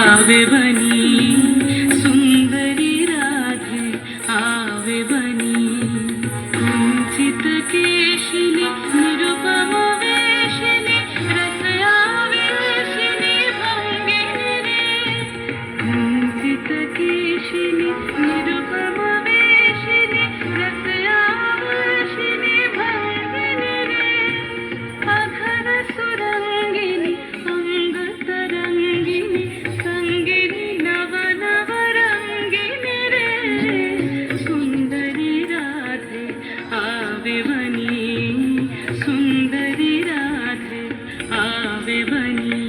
आवे बनी सुंदरी राधे आवे बनी कुंचित केशिनी निरुपम वेशिनी रसयावेशिनी भंगिनी रे कुंचित केशिनी निरुपम वेशिनी रसयावेशिनी भंगिनी रे अघन सुरंगिनी अंग तरंगिनी संगिनी नव नव रंगिनी रे सुंदरी राधे आवे बनी सुंदरी राधे आवे बनी